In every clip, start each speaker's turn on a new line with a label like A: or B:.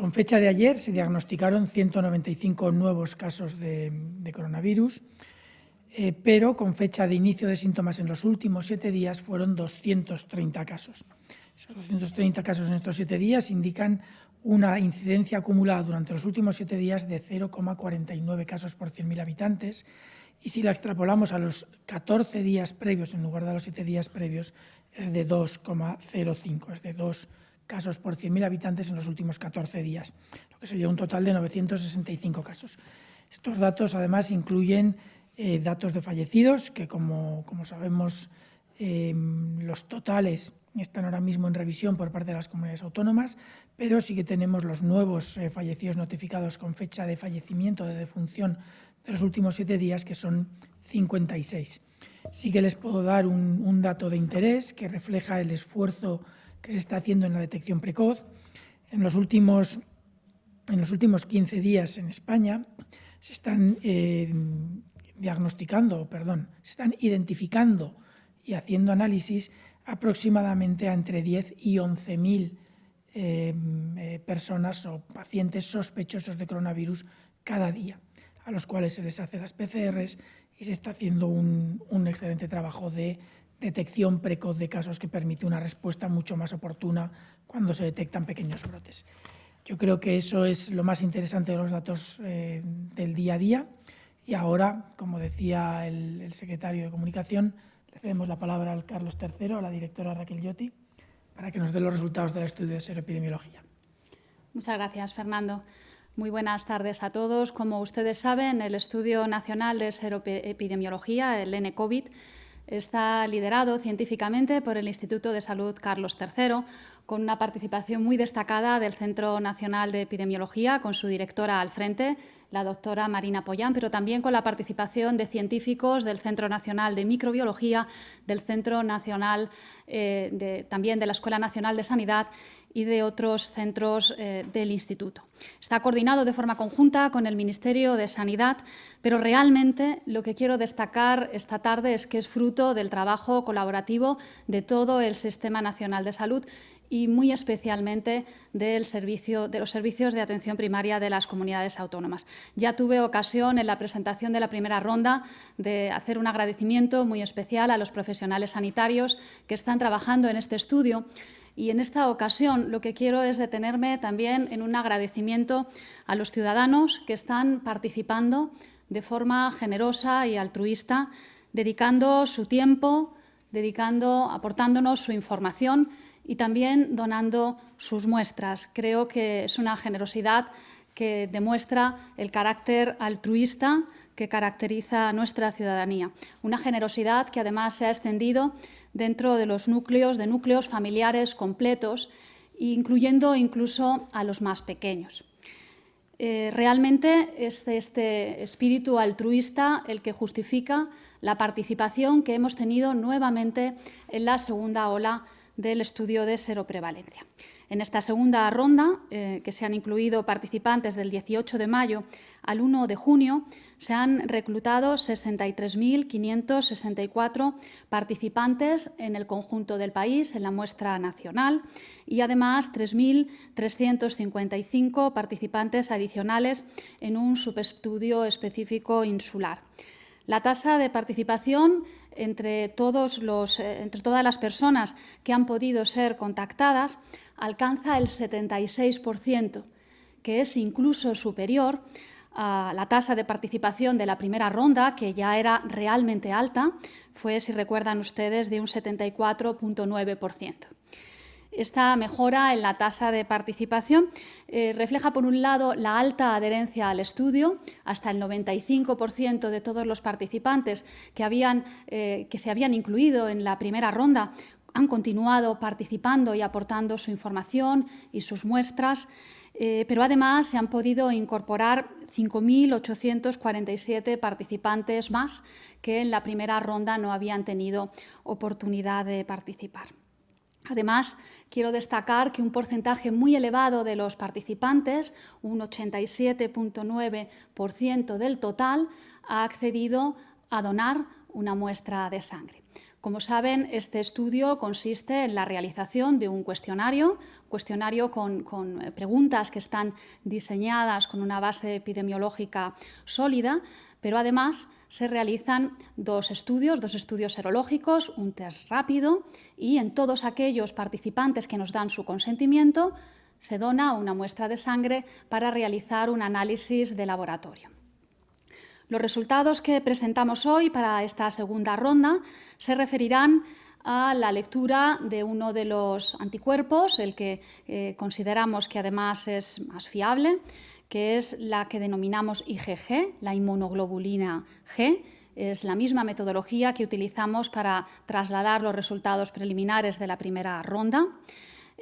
A: Con fecha de ayer se diagnosticaron 195 nuevos casos de coronavirus, pero con fecha de inicio de síntomas en los últimos 7 días fueron 230 casos. Esos 230 casos en estos 7 días indican una incidencia acumulada durante los últimos 7 días de 0,49 casos por 100.000 habitantes, y si la extrapolamos a los 14 días previos en lugar de los 7 días previos es de 2,05, es de 2 casos por 100.000 habitantes en los últimos 14 días, lo que sería un total de 965 casos. Estos datos además incluyen datos de fallecidos, que como sabemos los totales están ahora mismo en revisión por parte de las comunidades autónomas, pero sí que tenemos los nuevos fallecidos notificados con fecha de fallecimiento, de defunción de los últimos 7 días, que son 56. Sí que les puedo dar un dato de interés que refleja el esfuerzo que se está haciendo en la detección precoz. En los últimos 15 días en España se están se están identificando y haciendo análisis aproximadamente a entre 10 y 11.000 personas o pacientes sospechosos de coronavirus cada día, a los cuales se les hace las PCRs y se está haciendo un excelente trabajo de detección precoz de casos que permite una respuesta mucho más oportuna cuando se detectan pequeños brotes. Yo creo que eso es lo más interesante de los datos del día a día. Y ahora, como decía el secretario de Comunicación, le cedemos la palabra al Carlos III, a la directora Raquel Lloti, para que nos dé los resultados del estudio de seroepidemiología.
B: Muchas gracias, Fernando. Muy buenas tardes a todos. Como ustedes saben, el Estudio Nacional de Seroepidemiología, el NCOVID, está liderado científicamente por el Instituto de Salud Carlos III, con una participación muy destacada del Centro Nacional de Epidemiología, con su directora al frente, la doctora Marina Pollán, pero también con la participación de científicos del Centro Nacional de Microbiología, del Centro Nacional, también de la Escuela Nacional de Sanidad y de otros centros del Instituto. Está coordinado de forma conjunta con el Ministerio de Sanidad, pero realmente lo que quiero destacar esta tarde es que es fruto del trabajo colaborativo de todo el Sistema Nacional de Salud y muy especialmente de los servicios de atención primaria de las comunidades autónomas. Ya tuve ocasión en la presentación de la primera ronda de hacer un agradecimiento muy especial a los profesionales sanitarios que están trabajando en este estudio. Y en esta ocasión lo que quiero es detenerme también en un agradecimiento a los ciudadanos que están participando de forma generosa y altruista, dedicando su tiempo, aportándonos su información y también donando sus muestras. Creo que es una generosidad que demuestra el carácter altruista que caracteriza a nuestra ciudadanía. Una generosidad que además se ha extendido dentro de los núcleos familiares completos, incluyendo incluso a los más pequeños. Realmente es este espíritu altruista el que justifica la participación que hemos tenido nuevamente en la segunda ola del estudio de seroprevalencia. En esta segunda ronda, que se han incluido participantes del 18 de mayo al 1 de junio, se han reclutado 63.564 participantes en el conjunto del país, en la muestra nacional, y además 3.355 participantes adicionales en un subestudio específico insular. La tasa de participación entre todas las personas que han podido ser contactadas alcanza el 76%, que es incluso superior a la tasa de participación de la primera ronda, que ya era realmente alta, fue, si recuerdan ustedes, de un 74,9%. Esta mejora en la tasa de participación refleja, por un lado, la alta adherencia al estudio. Hasta el 95% de todos los participantes que se habían incluido en la primera ronda han continuado participando y aportando su información y sus muestras, pero además se han podido incorporar 5.847 participantes más que en la primera ronda no habían tenido oportunidad de participar. Además, quiero destacar que un porcentaje muy elevado de los participantes, un 87,9% del total, ha accedido a donar una muestra de sangre. Como saben, este estudio consiste en la realización de un cuestionario con preguntas que están diseñadas con una base epidemiológica sólida, pero además se realizan dos estudios serológicos, un test rápido, y en todos aquellos participantes que nos dan su consentimiento se dona una muestra de sangre para realizar un análisis de laboratorio. Los resultados que presentamos hoy para esta segunda ronda se referirán a la lectura de uno de los anticuerpos, el que consideramos que además es más fiable, que es la que denominamos IgG, la inmunoglobulina G. Es la misma metodología que utilizamos para trasladar los resultados preliminares de la primera ronda.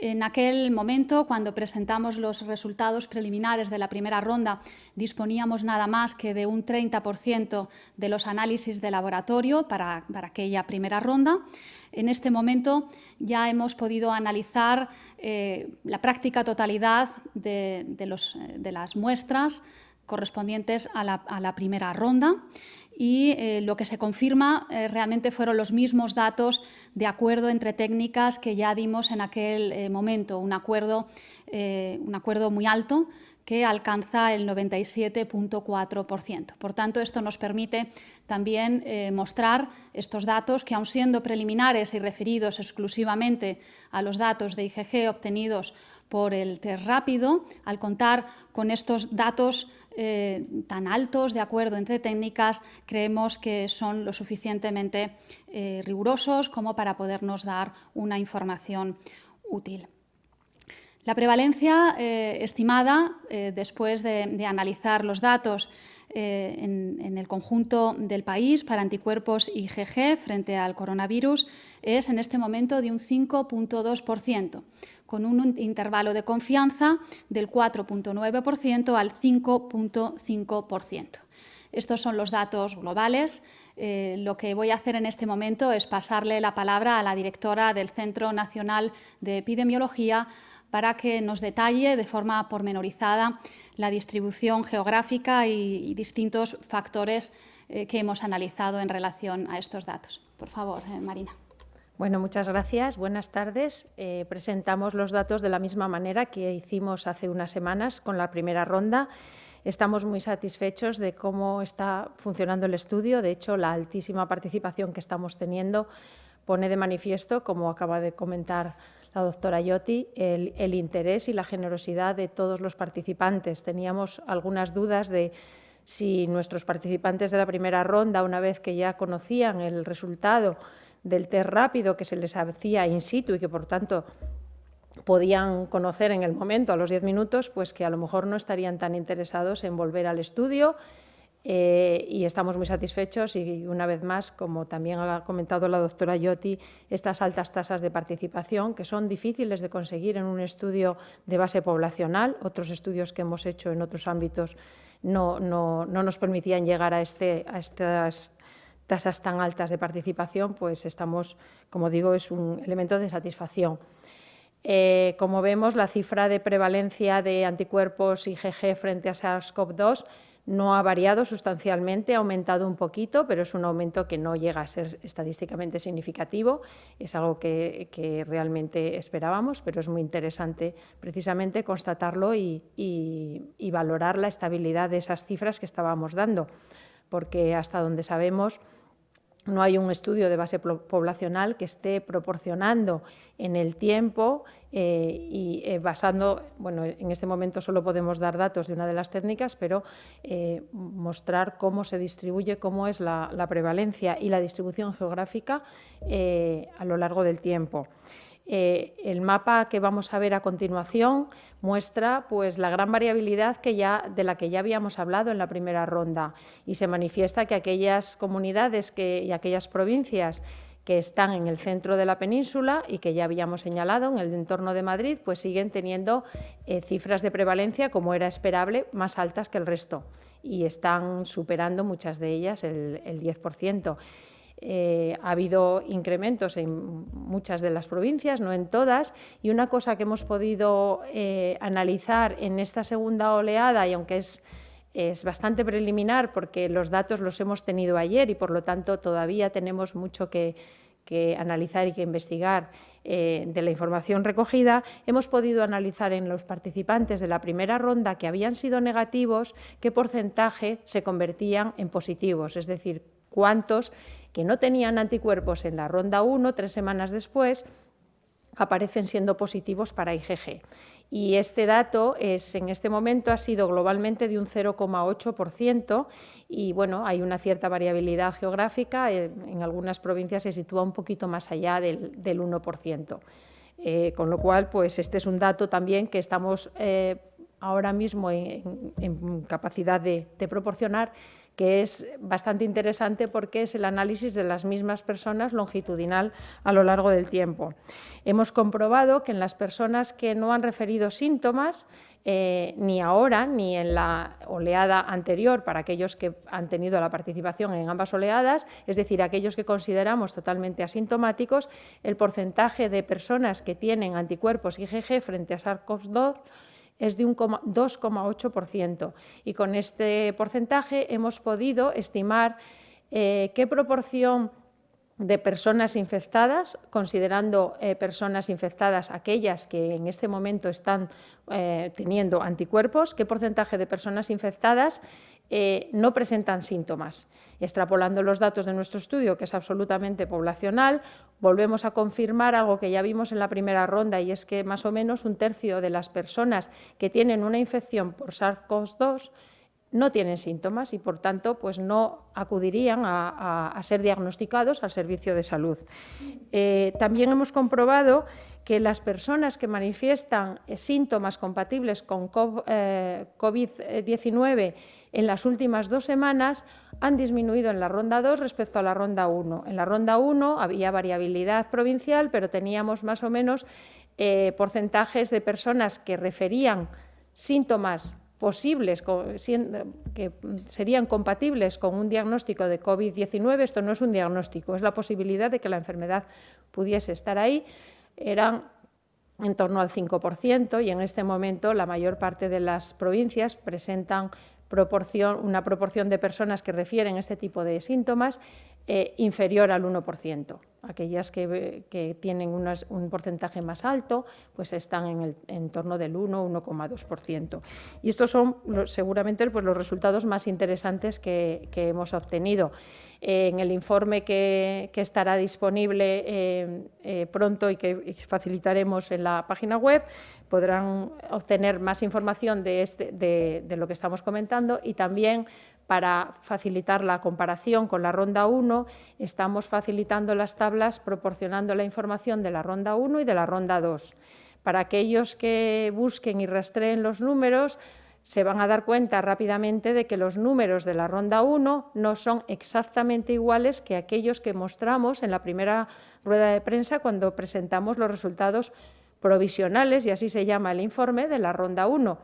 B: En aquel momento, cuando presentamos los resultados preliminares de la primera ronda, disponíamos nada más que de un 30% de los análisis de laboratorio para aquella primera ronda. En este momento ya hemos podido analizar la práctica totalidad de las muestras correspondientes a la primera ronda. Y lo que se confirma realmente fueron los mismos datos de acuerdo entre técnicas que ya dimos en aquel momento, un acuerdo muy alto que alcanza el 97,4%. Por tanto, esto nos permite también mostrar estos datos que, aun siendo preliminares y referidos exclusivamente a los datos de IgG obtenidos por el test rápido, al contar con estos datos tan altos de acuerdo entre técnicas, creemos que son lo suficientemente rigurosos como para podernos dar una información útil. La prevalencia estimada, después de analizar los datos en el conjunto del país para anticuerpos IgG frente al coronavirus, es en este momento de un 5,2%. Con un intervalo de confianza del 4,9% al 5,5%. Estos son los datos globales. Lo que voy a hacer en este momento es pasarle la palabra a la directora del Centro Nacional de Epidemiología para que nos detalle de forma pormenorizada la distribución geográfica y distintos factores que hemos analizado en relación a estos datos. Por favor, Marina.
C: Bueno, muchas gracias. Buenas tardes. Presentamos los datos de la misma manera que hicimos hace unas semanas con la primera ronda. Estamos muy satisfechos de cómo está funcionando el estudio. De hecho, la altísima participación que estamos teniendo pone de manifiesto, como acaba de comentar la doctora Iotti, el interés y la generosidad de todos los participantes. Teníamos algunas dudas de si nuestros participantes de la primera ronda, una vez que ya conocían el resultado del test rápido que se les hacía in situ y que, por tanto, podían conocer en el momento, a los 10 minutos, pues que a lo mejor no estarían tan interesados en volver al estudio. Y estamos muy satisfechos y, una vez más, como también ha comentado la doctora Iotti, estas altas tasas de participación que son difíciles de conseguir en un estudio de base poblacional. Otros estudios que hemos hecho en otros ámbitos no nos permitían llegar a estas tasas tan altas de participación, pues estamos, como digo, es un elemento de satisfacción. Como vemos, la cifra de prevalencia de anticuerpos IgG frente a SARS-CoV-2 no ha variado sustancialmente, ha aumentado un poquito, pero es un aumento que no llega a ser estadísticamente significativo. Es algo que realmente esperábamos, pero es muy interesante precisamente constatarlo y valorar la estabilidad de esas cifras que estábamos dando, porque hasta donde sabemos no hay un estudio de base poblacional que esté proporcionando en el tiempo y basando, bueno, en este momento solo podemos dar datos de una de las técnicas, pero mostrar cómo se distribuye, cómo es la prevalencia y la distribución geográfica a lo largo del tiempo. El mapa que vamos a ver a continuación muestra pues, la gran variabilidad de la que ya habíamos hablado en la primera ronda y se manifiesta que aquellas comunidades y aquellas provincias que están en el centro de la península y que ya habíamos señalado en el entorno de Madrid, pues siguen teniendo cifras de prevalencia, como era esperable, más altas que el resto y están superando muchas de ellas el 10%. Ha habido incrementos en muchas de las provincias, no en todas, y una cosa que hemos podido analizar en esta segunda oleada, y aunque es bastante preliminar porque los datos los hemos tenido ayer y por lo tanto todavía tenemos mucho que que analizar y que investigar de la información recogida, hemos podido analizar en los participantes de la primera ronda que habían sido negativos qué porcentaje se convertían en positivos, es decir, cuántos que no tenían anticuerpos en la ronda 1, 3 semanas después, aparecen siendo positivos para IgG. Y este dato en este momento ha sido globalmente de un 0,8% y bueno, hay una cierta variabilidad geográfica, en algunas provincias se sitúa un poquito más allá del 1%. Con lo cual, pues este es un dato también que estamos ahora mismo en capacidad de proporcionar, que es bastante interesante porque es el análisis de las mismas personas longitudinal a lo largo del tiempo. Hemos comprobado que en las personas que no han referido síntomas, ni ahora ni en la oleada anterior, para aquellos que han tenido la participación en ambas oleadas, es decir, aquellos que consideramos totalmente asintomáticos, el porcentaje de personas que tienen anticuerpos IgG frente a SARS-CoV-2 es de un 2,8%. Y con este porcentaje hemos podido estimar qué proporción de personas infectadas, considerando personas infectadas aquellas que en este momento están teniendo anticuerpos, qué porcentaje de personas infectadas no presentan síntomas. Extrapolando los datos de nuestro estudio, que es absolutamente poblacional, volvemos a confirmar algo que ya vimos en la primera ronda, y es que más o menos un tercio de las personas que tienen una infección por SARS-CoV-2 no tienen síntomas y, por tanto, pues no acudirían a ser diagnosticados al servicio de salud. También hemos comprobado que las personas que manifiestan síntomas compatibles con COVID-19 en las últimas 2 semanas han disminuido en la ronda 2 respecto a la ronda 1. En la ronda 1 había variabilidad provincial, pero teníamos más o menos porcentajes de personas que referían síntomas posibles, que serían compatibles con un diagnóstico de COVID-19. Esto no es un diagnóstico, es la posibilidad de que la enfermedad pudiese estar ahí. Eran en torno al 5% y en este momento la mayor parte de las provincias presentan una proporción de personas que refieren este tipo de síntomas inferior al 1%. Aquellas que tienen un porcentaje más alto pues están en el entorno del 1,2%. Y estos son seguramente pues, los resultados más interesantes que hemos obtenido. En el informe que estará disponible pronto y que facilitaremos en la página web, podrán obtener más información de lo que estamos comentando, y también para facilitar la comparación con la ronda 1, estamos facilitando las tablas proporcionando la información de la ronda 1 y de la ronda 2. Para aquellos que busquen y rastreen los números, se van a dar cuenta rápidamente de que los números de la ronda 1 no son exactamente iguales que aquellos que mostramos en la primera rueda de prensa cuando presentamos los resultados provisionales, y así se llama el informe, de la ronda 1.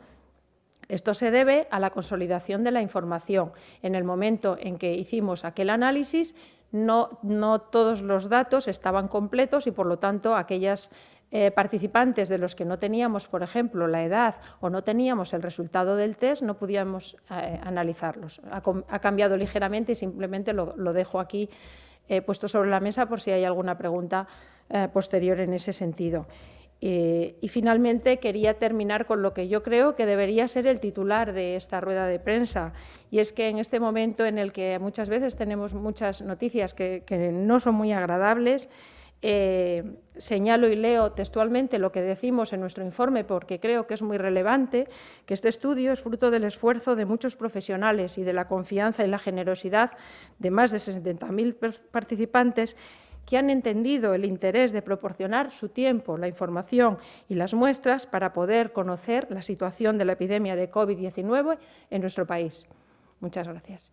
C: Esto se debe a la consolidación de la información. En el momento en que hicimos aquel análisis, no todos los datos estaban completos y, por lo tanto, aquellas participantes de los que no teníamos, por ejemplo, la edad o no teníamos el resultado del test, no podíamos analizarlos. Ha cambiado ligeramente y simplemente lo dejo aquí puesto sobre la mesa por si hay alguna pregunta posterior en ese sentido. Y finalmente quería terminar con lo que yo creo que debería ser el titular de esta rueda de prensa, y es que en este momento en el que muchas veces tenemos muchas noticias que no son muy agradables, señalo y leo textualmente lo que decimos en nuestro informe porque creo que es muy relevante, que este estudio es fruto del esfuerzo de muchos profesionales y de la confianza y la generosidad de más de 60.000 participantes que han entendido el interés de proporcionar su tiempo, la información y las muestras para poder conocer la situación de la epidemia de COVID-19 en nuestro país. Muchas gracias.